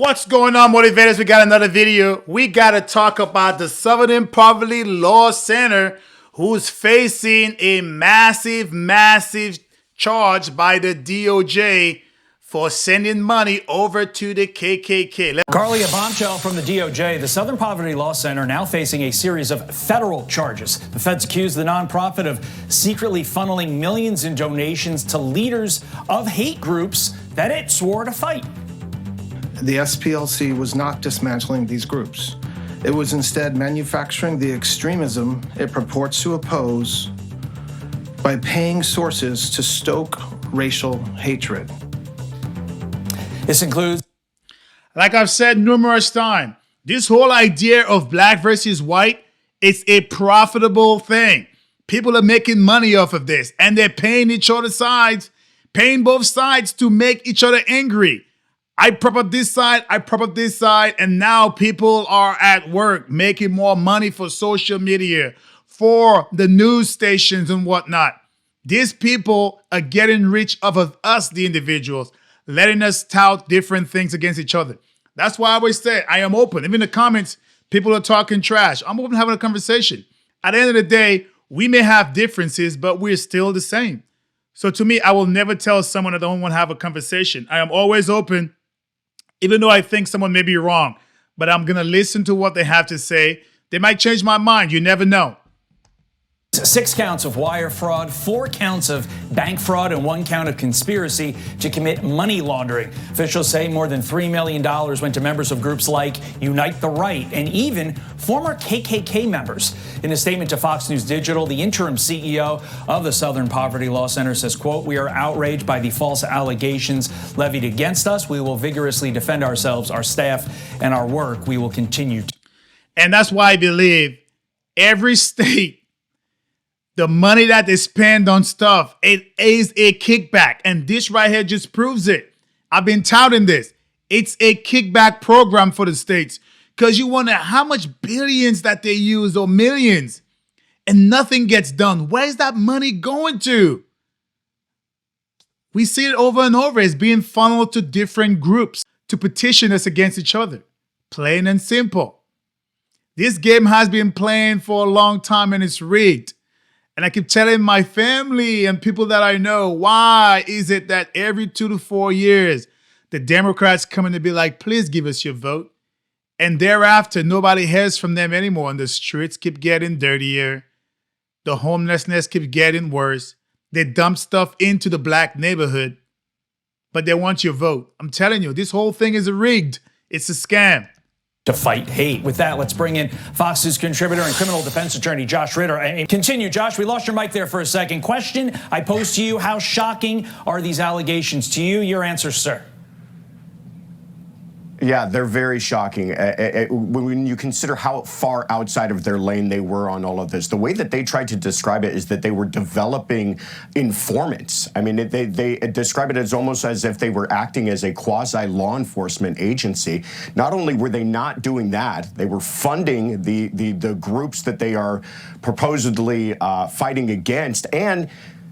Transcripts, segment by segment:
What's going on, motivators? We got another video. We got to talk about the Southern Poverty Law Center, who's facing a massive charge by the DOJ for sending money over to the KKK. Carly, a bombshell from the DOJ. The Southern Poverty Law Center now facing a series of federal charges. The feds accuse the nonprofit of secretly funneling millions in donations to leaders of hate groups that it swore to fight. The SPLC was not dismantling these groups. It was instead manufacturing the extremism it purports to oppose by paying sources to stoke racial hatred. This includes, like I've said numerous times, this whole idea of black versus white is a profitable thing. People are making money off of this, and they're paying each other sides, paying both sides to make each other angry. I prop up this side, I prop up this side, and now people are at work making more money for social media, for the news stations and whatnot. These people are getting rich off of us, the individuals, letting us tout different things against each other. That's why I always say I am open. Even in the comments, people are talking trash. I'm open to having a conversation. At the end of the day, we may have differences, but we're still the same. So to me, I will never tell someone I don't want to have a conversation. I am always open. Even though I think someone may be wrong, but I'm going to listen to what they have to say. They might change my mind. You never know. 6 counts of wire fraud, 4 counts of bank fraud, and 1 count of conspiracy to commit money laundering. Officials say more than $3 million went to members of groups like Unite the Right and even former KKK members. In a statement to Fox News Digital, the interim CEO of the Southern Poverty Law Center says, quote, "We are outraged by the false allegations levied against us. We will vigorously defend ourselves, our staff, and our work. We will continue to." And that's why I believe every state, the money that they spend on stuff, it is a kickback. And this right here just proves it. I've been touting this. It's a kickback program for the states because you wonder how much billions that they use or millions and nothing gets done. Where's that money going to? We see it over and over. It's being funneled to different groups to petition us against each other. Plain and simple. This game has been playing for a long time and it's rigged. And I keep telling my family and people that I know, why is it that every 2 to 4 years, the Democrats come in to be like, please give us your vote. And thereafter, nobody hears from them anymore. And the streets keep getting dirtier. The homelessness keeps getting worse. They dump stuff into the black neighborhood, but they want your vote. I'm telling you, this whole thing is rigged. It's a scam. To fight hate. With that, let's bring in Fox News contributor and criminal defense attorney Josh Ritter. And continue, Josh. We lost your mic there for a second. Question I pose to you: how shocking are these allegations to you? Your answer, sir. Yeah, they're very shocking when you consider how far outside of their lane they were on all of this. The way that they tried to describe it is that they were developing informants. I mean, they describe it as almost as if they were acting as a quasi-law enforcement agency. Not only were they not doing that, they were funding the groups that they are supposedly fighting against, and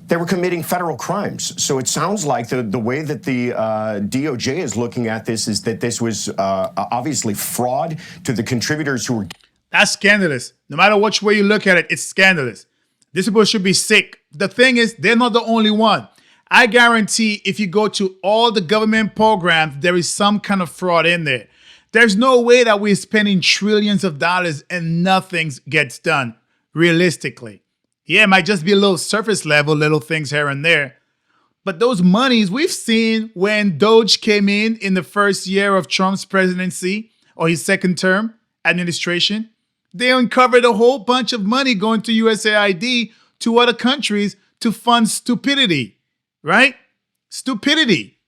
they were committing federal crimes. So it sounds like the way that the DOJ is looking at this is that this was obviously fraud to the contributors who were. That's scandalous. No matter which way you look at it, it's scandalous. These people should be sick. The thing is, they're not the only one. I guarantee if you go to all the government programs, there is some kind of fraud in there. There's no way that we're spending trillions of dollars and nothing gets done, realistically. Yeah, it might just be a little surface level, little things here and there. But those monies we've seen when Doge came in the first year of Trump's presidency or his second term administration, they uncovered a whole bunch of money going to USAID to other countries to fund stupidity, right? Stupidity.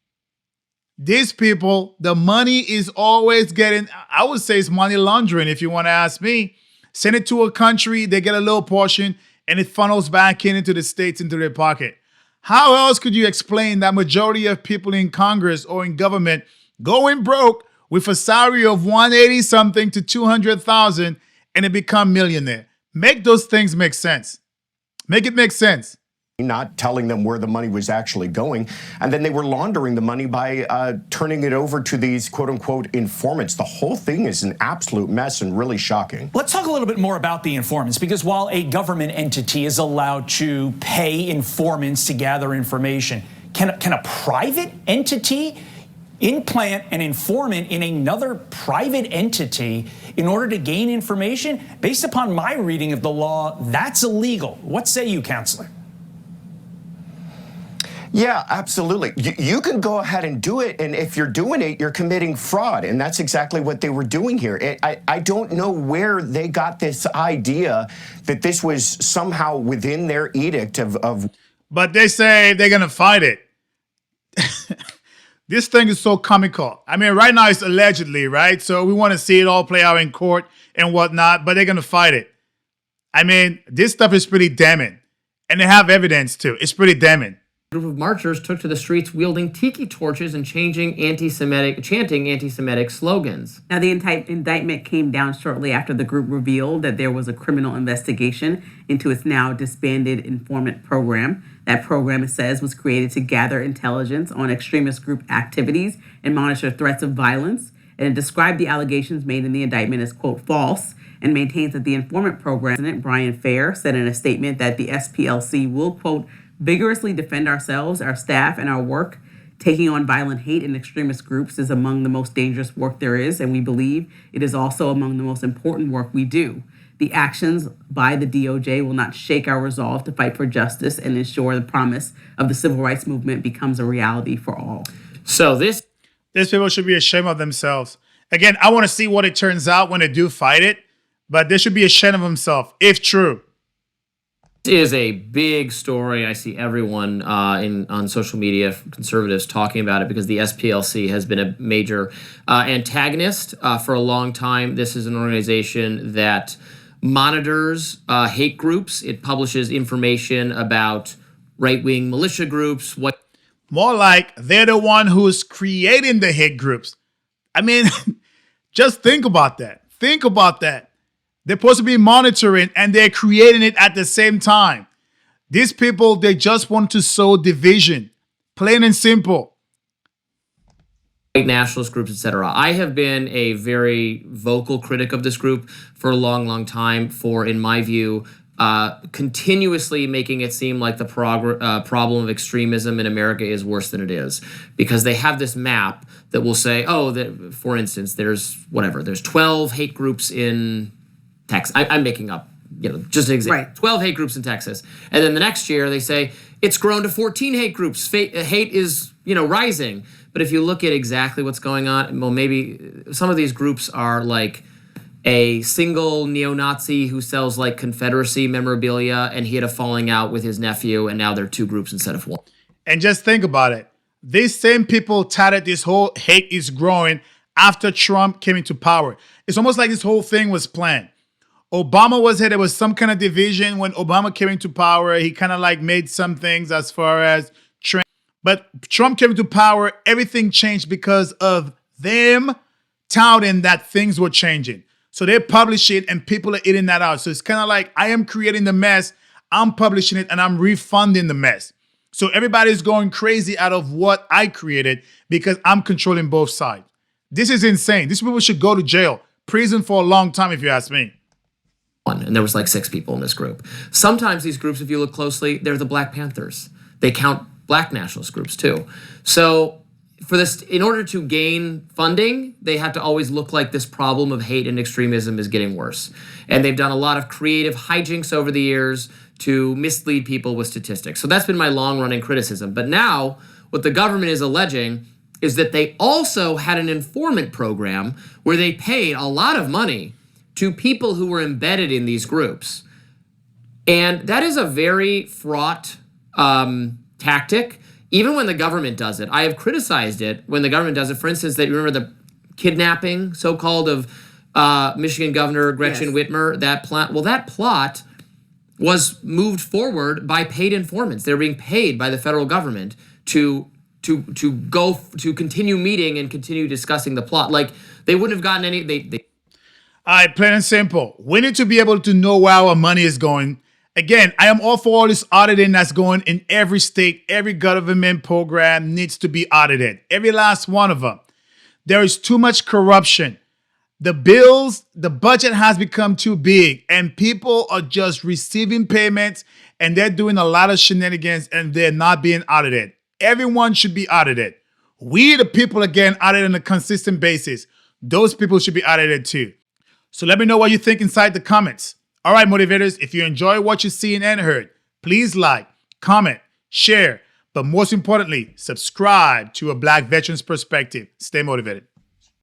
These people, the money is always getting, I would say it's money laundering if you want to ask me. Send it to a country, they get a little portion, and it funnels back into the states, into their pocket. How else could you explain that majority of people in Congress or in government going broke with a salary of 180 something to 200,000 and they become millionaire? Make those things make sense. Make it make sense. not telling them where the money was actually going. And then they were laundering the money by turning it over to these quote unquote informants. The whole thing is an absolute mess and really shocking. Let's talk a little bit more about the informants, because while a government entity is allowed to pay informants to gather information, can a private entity implant an informant in another private entity in order to gain information? Based upon my reading of the law, that's illegal. What say you, counselor? Yeah, absolutely. You can go ahead and do it, and if you're doing it, you're committing fraud, and that's exactly what they were doing here. I don't know where they got this idea that this was somehow within their edict of. But they say they're going to fight it. This thing is so comical. I mean, right now it's allegedly, right? So we want to see it all play out in court and whatnot, but they're going to fight it. I mean, this stuff is pretty damning, and they have evidence too. It's pretty damning. A group of marchers took to the streets wielding tiki torches and chanting anti-Semitic slogans. Now, the indictment came down shortly after the group revealed that there was a criminal investigation into its now disbanded informant program. That program, it says, was created to gather intelligence on extremist group activities and monitor threats of violence. And it described the allegations made in the indictment as, quote, false, and maintains that the informant program, President Brian Fair, said in a statement that the SPLC will, quote, vigorously defend ourselves, our staff, and our work. Taking on violent hate in extremist groups is among the most dangerous work there is, and we believe it is also among the most important work we do. The actions by the DOJ will not shake our resolve to fight for justice and ensure the promise of the civil rights movement becomes a reality for all. So these people should be ashamed of themselves. Again, I want to see what it turns out when they do fight it, but they should be ashamed of themselves, if true. is a big story. I see everyone on social media, conservatives, talking about it because the SPLC has been a major antagonist for a long time. This is an organization that monitors hate groups. It publishes information about right-wing militia groups. More like they're the one who's creating the hate groups. I mean, just think about that. Think about that. They're supposed to be monitoring and they're creating it at the same time. These people, they just want to sow division. Plain and simple. White nationalist groups, etc. I have been a very vocal critic of this group for a long, long time for, in my view, continuously making it seem like the problem of extremism in America is worse than it is, because they have this map that will say, oh, that, for instance, there's 12 hate groups in Texas. I'm making up, just an example. Right. 12 hate groups in Texas. And then the next year they say it's grown to 14 hate groups. Hate is, rising. But if you look at exactly what's going on, well, maybe some of these groups are like a single neo-Nazi who sells like Confederacy memorabilia, and he had a falling out with his nephew, and now they're two groups instead of one. And just think about it. These same people touted this whole hate is growing after Trump came into power. It's almost like this whole thing was planned. Obama was here. There was some kind of division when Obama came into power. He kind of like made some things as far as trend. But Trump came into power. Everything changed because of them touting that things were changing. So they publish it and people are eating that out. So it's kind of like I am creating the mess. I'm publishing it and I'm refunding the mess. So everybody's going crazy out of what I created because I'm controlling both sides. This is insane. These people should go to jail, prison for a long time, if you ask me. And there was like 6 people in this group. Sometimes these groups, if you look closely, they're the Black Panthers. They count black nationalist groups too. So for this, in order to gain funding, they have to always look like this problem of hate and extremism is getting worse. And they've done a lot of creative hijinks over the years to mislead people with statistics. So that's been my long-running criticism. But now what the government is alleging is that they also had an informant program where they paid a lot of money to people who were embedded in these groups. And that is a very fraught tactic, even when the government does it. I have criticized it when the government does it. For instance, that you remember the kidnapping, so-called, of Michigan Governor Gretchen Whitmer, that plot. Well, that plot was moved forward by paid informants. They're being paid by the federal government to continue meeting and continue discussing the plot. Like, they wouldn't have gotten any. All right, plain and simple. We need to be able to know where our money is going. Again, I am all for all this auditing that's going in every state. Every government program needs to be audited. Every last one of them. There is too much corruption. The budget has become too big and people are just receiving payments and they're doing a lot of shenanigans and they're not being audited. Everyone should be audited. We, the people, again, audited on a consistent basis. Those people should be audited too. So let me know what you think inside the comments. All right, motivators, if you enjoy what you're seeing and heard, please like, comment, share, but most importantly, subscribe to A Black Veteran's Perspective. Stay motivated.